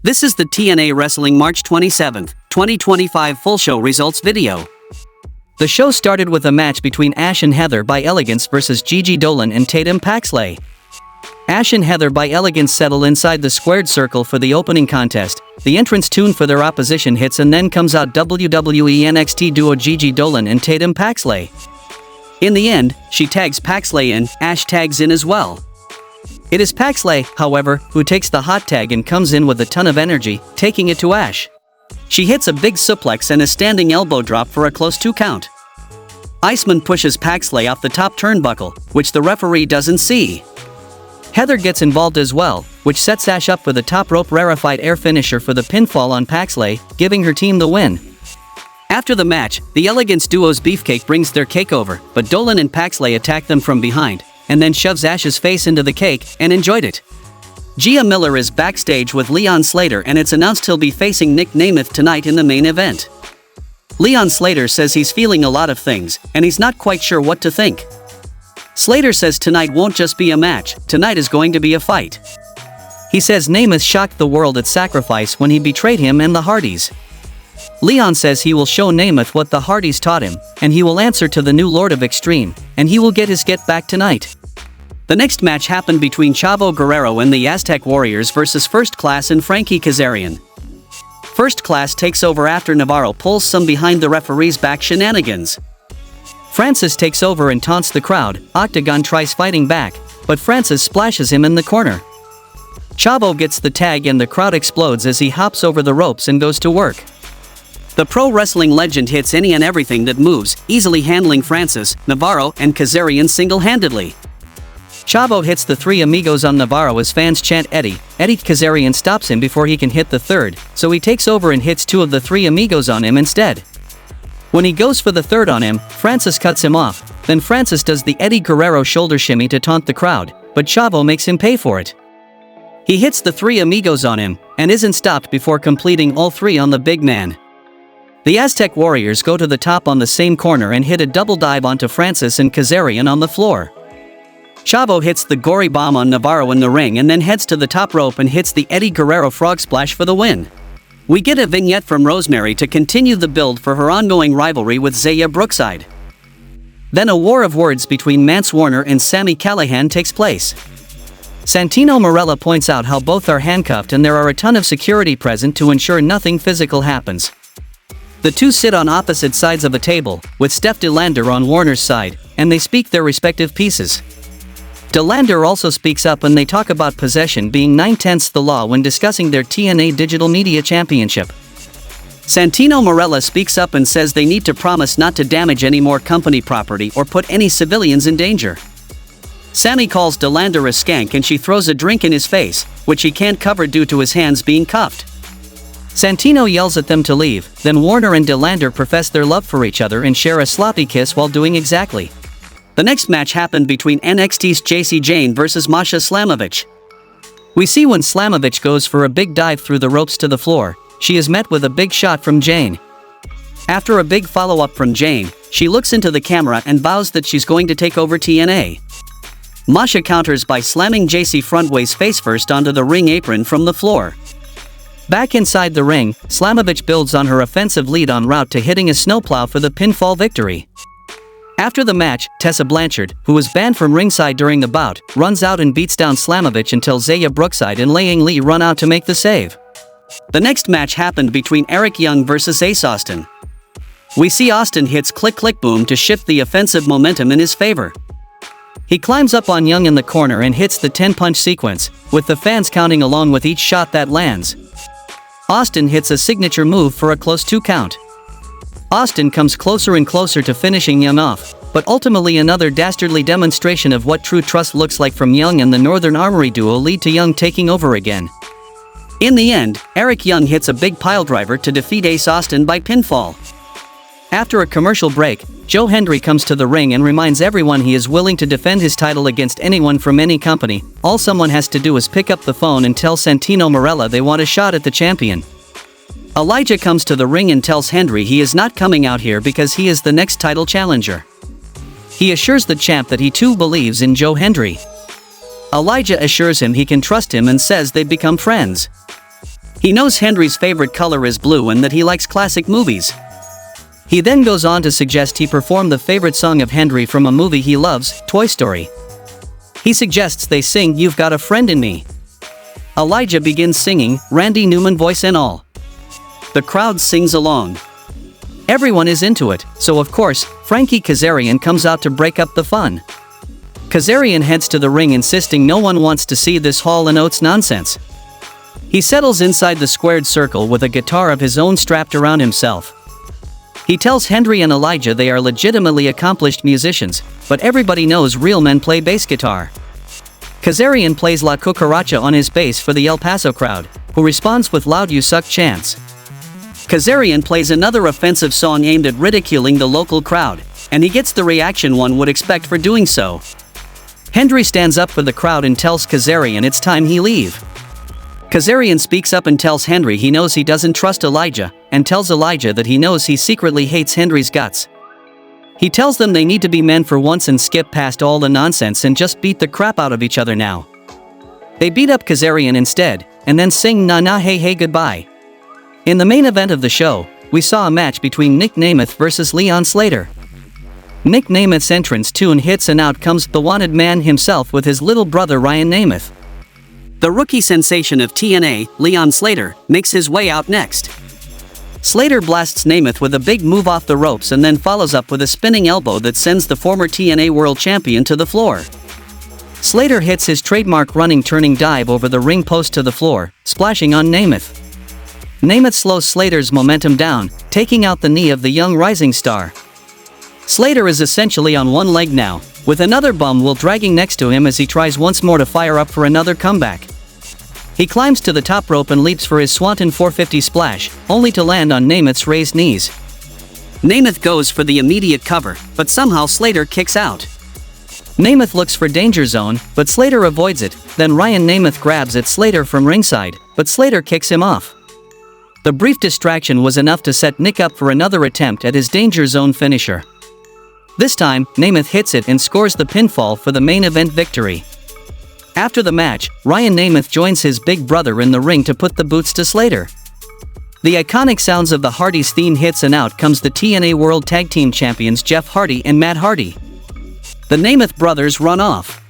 This is the TNA Wrestling March 27, 2025 full show results video. The show started with a match between Ash and Heather by Elegance versus Gigi Dolan and Tatum Paxley. Ash and Heather by Elegance settle inside the squared circle for the opening contest. The entrance tune for their opposition hits and then comes out WWE NXT duo Gigi Dolan and Tatum Paxley. In the end, she tags Paxley in, Ash tags in as well. It is Paxley, however, who takes the hot tag and comes in with a ton of energy, taking it to Ash. She hits a big suplex and a standing elbow drop for a close 2 count. Iceman pushes Paxley off the top turnbuckle, which the referee doesn't see. Heather gets involved as well, which sets Ash up for the top rope rarefied air finisher for the pinfall on Paxley, giving her team the win. After the match, the Elegance duo's Beefcake brings their cake over, but Dolan and Paxley attack them from behind, and then shoves Ash's face into the cake, and enjoyed it. Gia Miller is backstage with Leon Slater and it's announced he'll be facing Nick Nemeth tonight in the main event. Leon Slater says he's feeling a lot of things, and he's not quite sure what to think. Slater says tonight won't just be a match, tonight is going to be a fight. He says Nemeth shocked the world at Sacrifice when he betrayed him and the Hardys. Leon says he will show Nemeth what the Hardys taught him, and he will answer to the new Lord of Extreme, and he will get his get back tonight. The next match happened between Chavo Guerrero and the Aztec Warriors versus First Class and Frankie Kazarian. First Class takes over after Navarro pulls some behind the referee's back shenanigans. Francis takes over and taunts the crowd. Octagon tries fighting back, but Francis splashes him in the corner. Chavo gets the tag and the crowd explodes as he hops over the ropes and goes to work. The pro wrestling legend hits any and everything that moves, easily handling Francis, Navarro, and Kazarian single-handedly. Chavo hits the 3 amigos on Navarro as fans chant Eddie. Kazarian stops him before he can hit the third, so he takes over and hits 2 of the 3 amigos on him instead. When he goes for the third on him, Francis cuts him off, then Francis does the Eddie Guerrero shoulder shimmy to taunt the crowd, but Chavo makes him pay for it. He hits the 3 amigos on him, and isn't stopped before completing all 3 on the big man. The Aztec Warriors go to the top on the same corner and hit a double dive onto Francis and Kazarian on the floor. Chavo hits the gory bomb on Navarro in the ring and then heads to the top rope and hits the Eddie Guerrero frog splash for the win. We get a vignette from Rosemary to continue the build for her ongoing rivalry with Zaya Brookside. Then a war of words between Mance Warner and Sami Callahan takes place. Santino Marella points out how both are handcuffed and there are a ton of security present to ensure nothing physical happens. The two sit on opposite sides of a table, with Steph DeLander on Warner's side, and they speak their respective pieces. DeLander also speaks up and they talk about possession being 9/10 the law when discussing their TNA Digital Media Championship. Santino Marella speaks up and says they need to promise not to damage any more company property or put any civilians in danger. Sammy calls DeLander a skank and she throws a drink in his face, which he can't cover due to his hands being cuffed. Santino yells at them to leave, then Warner and DeLander profess their love for each other and share a sloppy kiss while doing exactly. The next match happened between NXT's Jacy Jayne versus Masha Slamovich. We see when Slamovich goes for a big dive through the ropes to the floor, she is met with a big shot from Jayne. After a big follow-up from Jayne, she looks into the camera and vows that she's going to take over TNA. Masha counters by slamming Jacy frontways face first onto the ring apron from the floor. Back inside the ring, Slamovich builds on her offensive lead en route to hitting a snowplow for the pinfall victory. After the match, Tessa Blanchard, who was banned from ringside during the bout, runs out and beats down Slamovich until Zaya Brookside and Lang Lee run out to make the save. The next match happened between Eric Young versus Ace Austin. We see Austin hits click click boom to shift the offensive momentum in his favor. He climbs up on Young in the corner and hits the 10-punch sequence, with the fans counting along with each shot that lands. Austin hits a signature move for a close 2 count. Austin comes closer and closer to finishing Young off, but ultimately another dastardly demonstration of what true trust looks like from Young and the Northern Armory duo lead to Young taking over again. In the end, Eric Young hits a big piledriver to defeat Ace Austin by pinfall. After a commercial break, Joe Hendry comes to the ring and reminds everyone he is willing to defend his title against anyone from any company. All someone has to do is pick up the phone and tell Santino Marella they want a shot at the champion. Elijah comes to the ring and tells Hendry he is not coming out here because he is the next title challenger. He assures the champ that he too believes in Joe Hendry. Elijah assures him he can trust him and says they've become friends. He knows Henry's favorite color is blue and that he likes classic movies. He then goes on to suggest he perform the favorite song of Henry from a movie he loves, Toy Story. He suggests they sing "You've Got a Friend in Me." Elijah begins singing, Randy Newman voice and all. The crowd sings along. Everyone is into it, so of course, Frankie Kazarian comes out to break up the fun. Kazarian heads to the ring insisting no one wants to see this Hall & Oates nonsense. He settles inside the squared circle with a guitar of his own strapped around himself. He tells Henry and Elijah they are legitimately accomplished musicians, but everybody knows real men play bass guitar. Kazarian plays La Cucaracha on his bass for the El Paso crowd, who responds with loud "You suck" chants. Kazarian plays another offensive song aimed at ridiculing the local crowd, and he gets the reaction one would expect for doing so. Henry stands up for the crowd and tells Kazarian it's time he leave. Kazarian speaks up and tells Henry he knows he doesn't trust Elijah, and tells Elijah that he knows he secretly hates Henry's guts. He tells them they need to be men for once and skip past all the nonsense and just beat the crap out of each other now. They beat up Kazarian instead, and then sing "Na Na Hey Hey Goodbye." In the main event of the show, we saw a match between Nick Nemeth versus Leon Slater. Nick Nemeth's entrance tune hits and out comes the wanted man himself with his little brother Ryan Nemeth. The rookie sensation of TNA, Leon Slater, makes his way out next. Slater blasts Nemeth with a big move off the ropes and then follows up with a spinning elbow that sends the former TNA World Champion to the floor. Slater hits his trademark running turning dive over the ring post to the floor, splashing on Nemeth. Nemeth slows Slater's momentum down, taking out the knee of the young rising star. Slater is essentially on one leg now, with another bum while dragging next to him as he tries once more to fire up for another comeback. He climbs to the top rope and leaps for his Swanton 450 splash, only to land on Nemeth's raised knees. Nemeth goes for the immediate cover, but somehow Slater kicks out. Nemeth looks for Danger Zone, but Slater avoids it, then Ryan Nemeth grabs at Slater from ringside, but Slater kicks him off. The brief distraction was enough to set Nick up for another attempt at his Danger Zone finisher. This time, Nemeth hits it and scores the pinfall for the main event victory. After the match, Ryan Nemeth joins his big brother in the ring to put the boots to Slater. The iconic sounds of the Hardys theme hits and out comes the TNA World Tag Team Champions Jeff Hardy and Matt Hardy. The Nemeth brothers run off.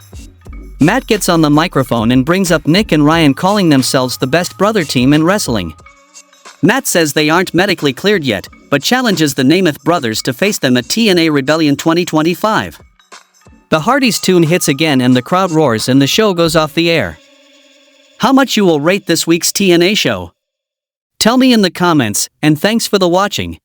Matt gets on the microphone and brings up Nick and Ryan calling themselves the best brother team in wrestling. Matt says they aren't medically cleared yet, but challenges the Nemeth brothers to face them at TNA Rebellion 2025. The Hardys tune hits again and the crowd roars and the show goes off the air. How much you will rate this week's TNA show? Tell me in the comments, and thanks for the watching.